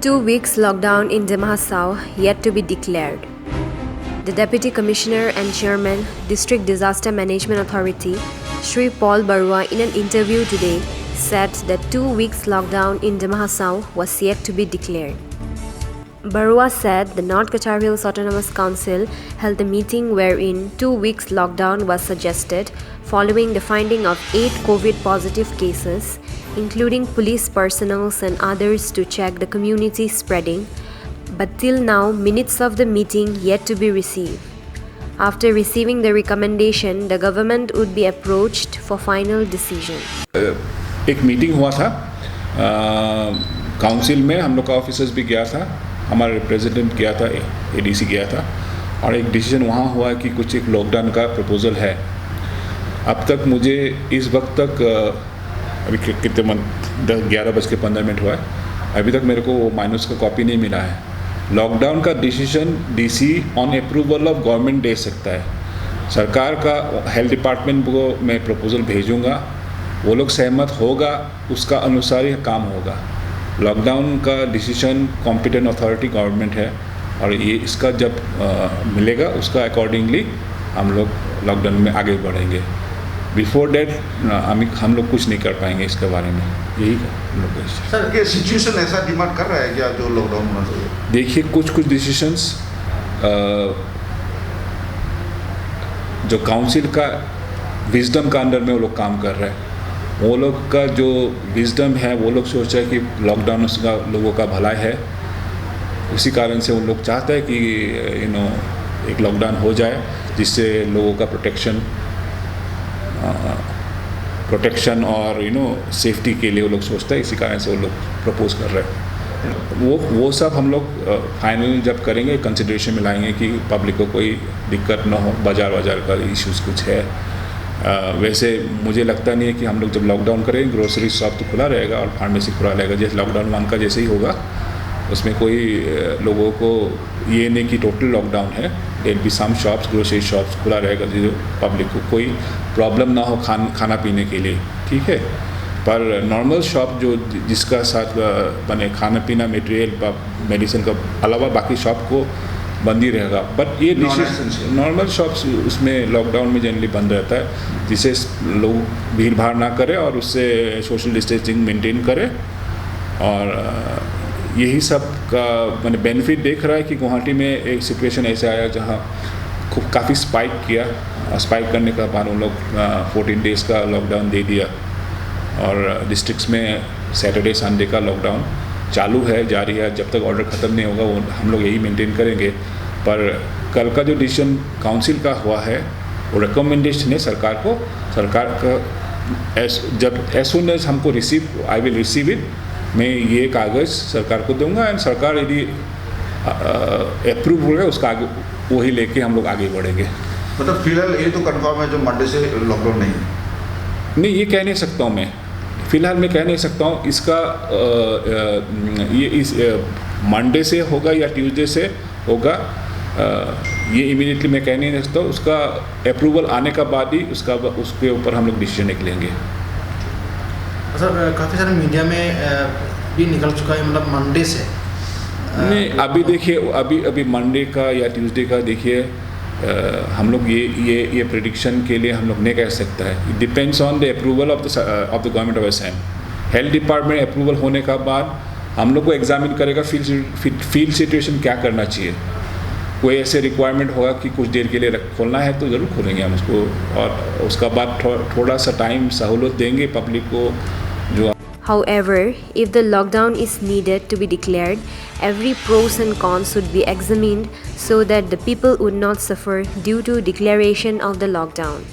2 weeks lockdown in Dimahasau yet to be declared. The Deputy Commissioner and Chairman, District Disaster Management Authority, Shri Paul Barua, in an interview today, said that 2 weeks lockdown in Dimahasau was yet to be declared. Barua said the North Qatar Hills Autonomous Council held a meeting wherein 2 weeks lockdown was suggested following the finding of 8 COVID-positive cases, including police personnel and others, to check the community spreading, but till now minutes of the meeting yet to be received. After receiving the recommendation, the government would be approached for final decision. एक meeting हुआ था council में, हम लोग का officers भी गया था, हमारा रिप्रेजेंटेंट गया था, एडीसी गया था, और एक डिसीजन वहाँ हुआ कि कुछ एक लॉकडाउन का प्रपोजल है। अब तक मुझे इस वक्त तक अभी कितने 11:15 हुआ है, अभी तक मेरे को माइनस का कॉपी नहीं मिला है। लॉकडाउन का decision DC on approval of government दे सकता है। सरकार का हेल्थ डिपार्टमेंट को मैं प्रपोजल भेजूँगा, वो लोग सहमत होगा, उसका अनुसार ही काम होगा। लॉकडाउन का डिसीजन कॉम्पिटेंट अथॉरिटी गवर्नमेंट है, और ये इसका जब मिलेगा उसका अकॉर्डिंगली हम लोग लॉकडाउन में आगे बढ़ेंगे। बिफोर डेट हम लोग कुछ नहीं कर पाएंगे इसके बारे में, यही हम लोग। सर, ये सिचुएशन ऐसा डिमांड कर रहा है क्या जो लॉकडाउन होना चाहिए? देखिए, कुछ डिसीशंस जो काउंसिल का विजडम का अंडर में वो लोग काम कर रहे हैं, वो लोग का जो विजडम है, वो लोग सोच रहे हैं कि लॉकडाउन उसका लोगों का भलाई है, उसी कारण से वो लोग चाहते हैं कि एक लॉकडाउन हो जाए जिससे लोगों का प्रोटेक्शन और सेफ्टी के लिए वो लोग सोचते हैं, इसी कारण से वो लोग प्रपोज कर रहे हैं। वो सब हम लोग फाइनल जब करेंगे कंसिडरेशन में लाएंगे कि पब्लिक को कोई दिक्कत ना हो, बाज़ार का इश्यूज़ कुछ है। वैसे मुझे लगता नहीं है कि हम लोग जब लॉकडाउन करेंगे ग्रोसरी शॉप तो खुला रहेगा और फार्मेसी खुला रहेगा, जैसे लॉकडाउन 1 का जैसे ही होगा। उसमें कोई लोगों को ये नहीं कि टोटल लॉकडाउन है, there be some shops, grocery shops खुला रहेगा जो पब्लिक को कोई प्रॉब्लम ना हो खाना पीने के लिए, ठीक है। पर नॉर्मल शॉप जो जिसका साथ बने खाना पीना मटेरियल मेडिसिन का अलावा बाकी शॉप को बंद ही रहेगा। बट ये नॉर्मल शॉप्स उसमें लॉकडाउन में जनरली बंद रहता है, जिससे लोग भीड़ भाड़ ना करें और उससे सोशल डिस्टेंसिंग मेंटेन करें। और यही सब का मैंने बेनिफिट देख रहा है कि गुवाहाटी में एक सिचुएशन ऐसे आया जहाँ काफ़ी स्पाइक करने का बाद उन लोग 14 डेज़ का लॉकडाउन दे दिया, और डिस्ट्रिक्ट्स में सैटरडे संडे का लॉकडाउन चालू है, जारी है। जब तक ऑर्डर ख़त्म नहीं होगा वो हम लोग यही मेंटेन करेंगे। पर कल का जो डिसीजन काउंसिल का हुआ है वो रिकमेंडेशन है सरकार को। सरकार का जब एज सून एज हमको आई विल रिसीव इट, मैं ये कागज़ सरकार को दूंगा, एंड सरकार यदि अप्रूव होगा उसका आगे वही लेके हम लोग आगे बढ़ेंगे। मतलब फिलहाल ये तो कंफर्म है जो मंडे से लॉकडाउन नहीं, ये कह नहीं सकता हूँ मैं, फ़िलहाल मैं कह नहीं सकता हूँ इसका ये इस मंडे से होगा या ट्यूसडे से होगा, ये इमीडिएटली मैं कह नहीं सकता। उसका अप्रूवल आने का बाद ही उसके ऊपर हम लोग डिसीजन निकलेंगे। सर, काफ़ी सारे मीडिया में भी निकल चुका है, मतलब मंडे से नहीं। अभी देखिए, अभी मंडे का या ट्यूसडे का देखिए, हम लोग ये प्रेडिक्शन के लिए हम लोग नहीं कह सकता है। It depends on the approval of the government of Assam. Health department approval होने का बाद हम लोग को एग्जामिन करेगा फील्ड सिचुएशन क्या करना चाहिए। कोई ऐसे रिक्वायरमेंट होगा कि कुछ देर के लिए खोलना है तो ज़रूर खोलेंगे हम उसको, और उसका बाद थोड़ा सा टाइम सहूलत देंगे पब्लिक को जो। However, if the lockdown is needed to be declared, every pros and cons should be examined so that the people would not suffer due to declaration of the lockdown.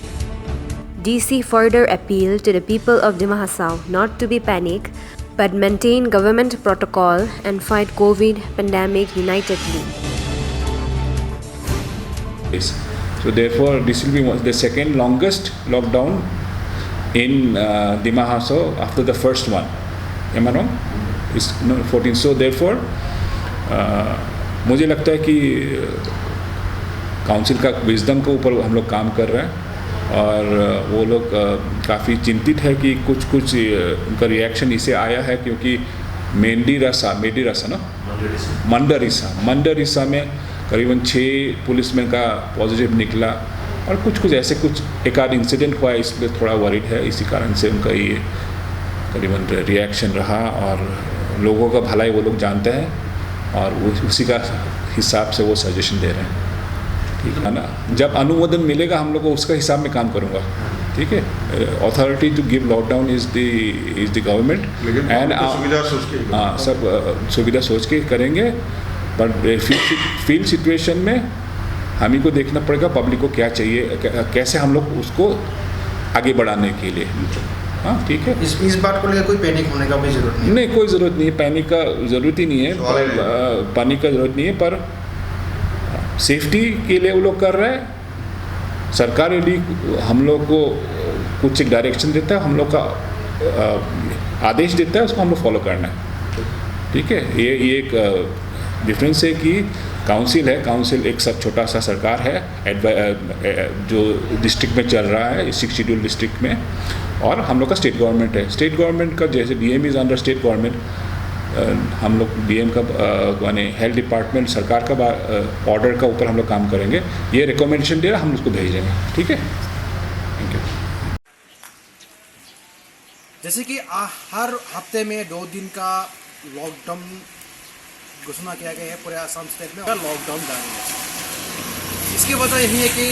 DC further appealed to the people of Dimahasau not to be panic, but maintain government protocol and fight COVID pandemic unitedly. So therefore, this will be the second longest lockdown in Dimahasau after the first one. Am I wrong? It's 14. So therefore, मुझे लगता है कि council का wisdom के ऊपर हम लोग काम कर रहे हैं, और वो लोग काफ़ी चिंतित है कि कुछ उनका रिएक्शन इसे आया है क्योंकि मेडीरासा ना मंडरिसा में करीबन 6 पुलिसमैन का पॉजिटिव निकला और कुछ ऐसे एक आध इंसिडेंट हुआ, इसलिए थोड़ा वरीड है। इसी कारण से उनका ये करीबन रिएक्शन रहा और लोगों का भलाई वो लोग जानते हैं और उसी का हिसाब से वो सजेशन दे रहे हैं, ठीक है ना। जब अनुमोदन मिलेगा हम लोग को उसका हिसाब में काम करूँगा, ठीक है। Authority to give lockdown is the government and हाँ सब सुविधा सोच के करेंगे, पर फील्ड सिचुएशन में हम ही को देखना पड़ेगा पब्लिक को क्या चाहिए, कैसे हम लोग उसको आगे बढ़ाने के लिए। हाँ ठीक है, इस बात को लेकर कोई पैनिक होने का भी जरूरत नहीं। नहीं, कोई ज़रूरत नहीं है, पैनिक का ज़रूरत ही नहीं है, पैनिक का ज़रूरत नहीं है। पर सेफ्टी के लिए वो लोग कर रहे हैं। सरकार यदि हम लोग को कुछ एक डायरेक्शन देता है, हम लोग का आदेश देता है, उसको हम लोग फॉलो करना है, ठीक है। ये एक डिफरेंस है कि काउंसिल है, काउंसिल एक सब छोटा सा सरकार है जो डिस्ट्रिक्ट में चल रहा है, 6 शेड्यूल डिस्ट्रिक्ट में, और हम लोग का स्टेट गवर्नमेंट है। स्टेट गवर्नमेंट का जैसे DM is under state government, हम लोग डीएम का यानी हेल्थ डिपार्टमेंट सरकार का ऑर्डर का ऊपर हम लोग काम करेंगे। ये रिकमेंडेशन दे रहा, हम उसको भेजेंगे, ठीक है। Thank you. जैसे कि हर हफ्ते में 2 दिन का लॉकडाउन घोषणा किया गया है पूरे आसाम स्टेट में, लॉकडाउन जारी है। इसकी वजह यही है कि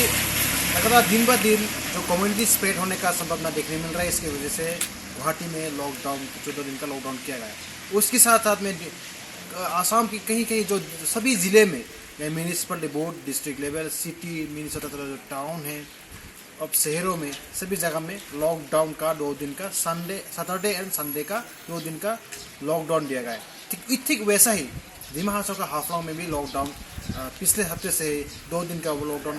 लगातार दिन ब दिन जो कम्युनिटी स्प्रेड होने का संभावना देखने मिल रहा है। इसकी वजह से गुवाहाटी में लॉकडाउन 14 दिन का लॉकडाउन किया गया है। उसके साथ साथ में आसाम की कहीं जो सभी ज़िले में municipal board, district level, city, municipal जो टाउन है, अब शहरों में सभी जगह में लॉकडाउन का 2 दिन का सैटरडे एंड संडे का 2 दिन का लॉकडाउन दिया गया है। ठीक वैसा ही दिमा हासाओ का हाफलॉन्ग में भी लॉकडाउन पिछले हफ्ते से 2 दिन का लॉकडाउन,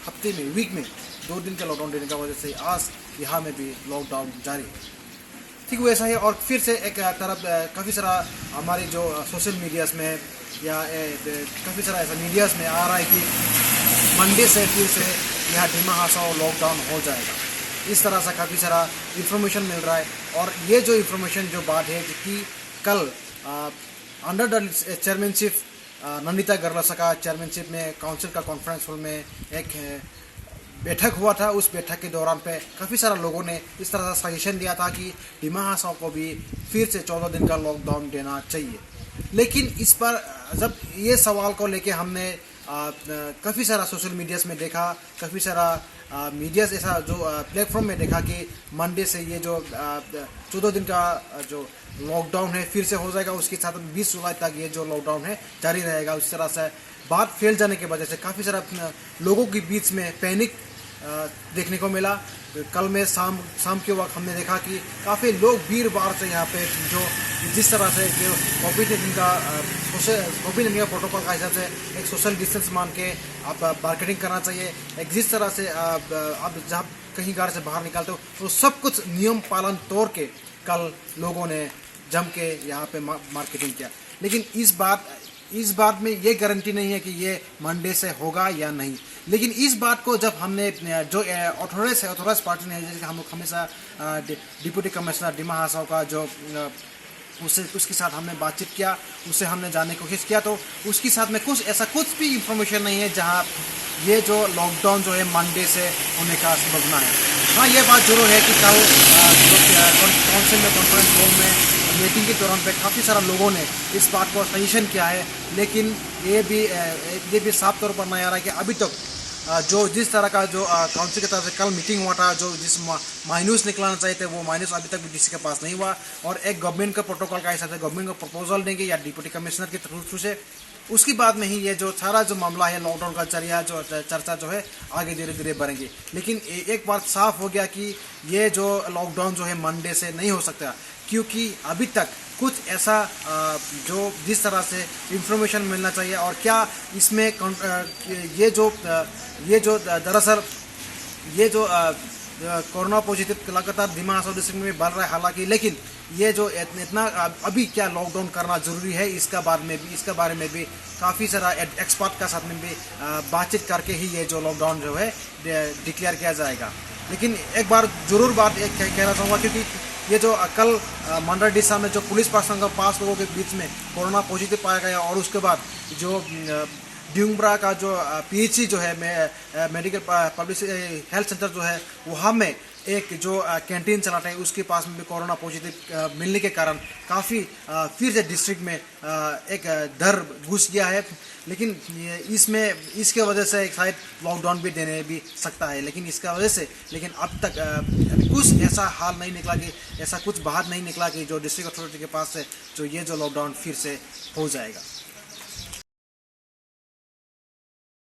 हफ्ते में वीक में 2 दिन का लॉकडाउन देने की वजह से आज यहाँ में भी लॉकडाउन जारी है। ठीक वैसा ही और फिर से एक तरफ काफ़ी सारा हमारे जो सोशल मीडियाज़ में या काफ़ी सारा ऐसा मीडियाज़ में आ रहा है कि मंडे से फिर से यहाँ दिमा हासाओ लॉकडाउन हो जाएगा। इस तरह से काफ़ी सारा इन्फॉर्मेशन मिल रहा है। और ये जो इन्फॉर्मेशन जो बात है कि कल अंडर द चेयरमैनशिप नंदिता गर्लासा का चेयरमैनशिप में काउंसिल का कॉन्फ्रेंस हॉल में एक बैठक हुआ था। उस बैठक के दौरान पे काफ़ी सारा लोगों ने इस तरह से सजेशन दिया था कि दिमा हासाओ को भी फिर से 14 दिन का लॉकडाउन देना चाहिए। लेकिन इस पर जब ये सवाल को लेके हमने काफ़ी सारा सोशल मीडियाज़ में देखा, काफ़ी सारा मीडियाज़ ऐसा जो प्लेटफॉर्म में देखा कि मंडे से ये जो 14 दिन का जो लॉकडाउन है फिर से हो जाएगा। उसके साथ 20 जुलाई तक ये जो लॉकडाउन है जारी रहेगा। उस तरह से बात फैल जाने की वजह से काफ़ी सारा लोगों के बीच में पैनिक देखने को मिला। कल में शाम के वक्त हमने देखा कि काफ़ी लोग भीड़ भाड़ से यहाँ पे जो जिस तरह से जो कोविड-19 का प्रोटोकॉल का हिसाब से एक सोशल डिस्टेंस मान के आप मार्केटिंग करना चाहिए। एक जिस तरह से आप जब कहीं घर से बाहर निकलते हो तो सब कुछ नियम पालन तौर के कल लोगों ने जम के यहाँ पे मार्केटिंग किया। लेकिन इस बात में ये गारंटी नहीं है कि ये मंडे से होगा या नहीं। लेकिन इस बात को जब हमने जो ऑथोराइज पार्टी ने, जैसे हम लोग हमेशा डिप्टी कमिश्नर दिमा हासाओ का जो उसके साथ हमने बातचीत किया, उससे हमने जानने की कोशिश किया, तो उसके साथ में कुछ भी इंफॉर्मेशन नहीं है जहाँ ये जो लॉकडाउन जो है मंडे से होने का संभावना है। हाँ, ये बात जरूर है कि कल काउंसिल में कॉन्फ्रेंस हॉल में मीटिंग के दौरान पे काफ़ी सारा लोगों ने इस बात को सजेशन किया है। लेकिन ये भी साफ तौर पर नहीं आ रहा है कि अभी तक जो जिस तरह का जो काउंसिल की तरफ से कल मीटिंग हुआ था, जो जिस माइनस निकलाना चाहिए थे वो माइनस अभी तक भी डीसी के पास नहीं हुआ। और एक गवर्नमेंट का प्रोटोकॉल का हिसाब से गवर्नमेंट को प्रपोजल देंगे या डिप्टी कमिश्नर के थ्रू से, उसके बाद में ही ये जो सारा जो मामला है लॉकडाउन का चर्चा जो है आगे धीरे धीरे बढ़ेंगी। लेकिन एक बात साफ हो गया कि ये जो लॉकडाउन जो है मंडे से नहीं हो सकता, क्योंकि अभी तक कुछ ऐसा जो जिस तरह से इंफॉर्मेशन मिलना चाहिए और क्या इसमें ये जो दरअसल ये जो कोरोना पॉजिटिव लगातार दिमा हासाओ डिस्ट्रिक्ट में बढ़ रहा है हालांकि, लेकिन ये जो इतना अभी क्या लॉकडाउन करना ज़रूरी है इसका बारे में भी काफ़ी सारा एक्सपर्ट का साथ में भी बातचीत करके ही ये जो लॉकडाउन जो है डिक्लेयर किया जाएगा। लेकिन एक बार ज़रूर बात कहना चाहूँगा, क्योंकि ये जो कल मंडरडिसा में जो पुलिस पर्सन का 5 लोगों के बीच में कोरोना पॉजिटिव पाया गया और उसके बाद जो ड्यूंगब्रा का जो पीएचसी जो है मेडिकल पब्लिक हेल्थ सेंटर जो है वहाँ में एक जो कैंटीन चलाते हैं उसके पास में भी कोरोना पॉजिटिव मिलने के कारण काफ़ी फिर से डिस्ट्रिक्ट में एक डर घुस गया है। लेकिन इसके वजह से शायद लॉकडाउन भी देने भी सकता है, लेकिन इसका वजह से अब तक कुछ ऐसा हाल नहीं निकला कि ऐसा कुछ बाहर नहीं निकला कि जो डिस्ट्रिक्ट अथॉरिटी के पास से जो ये जो लॉकडाउन फिर से हो जाएगा।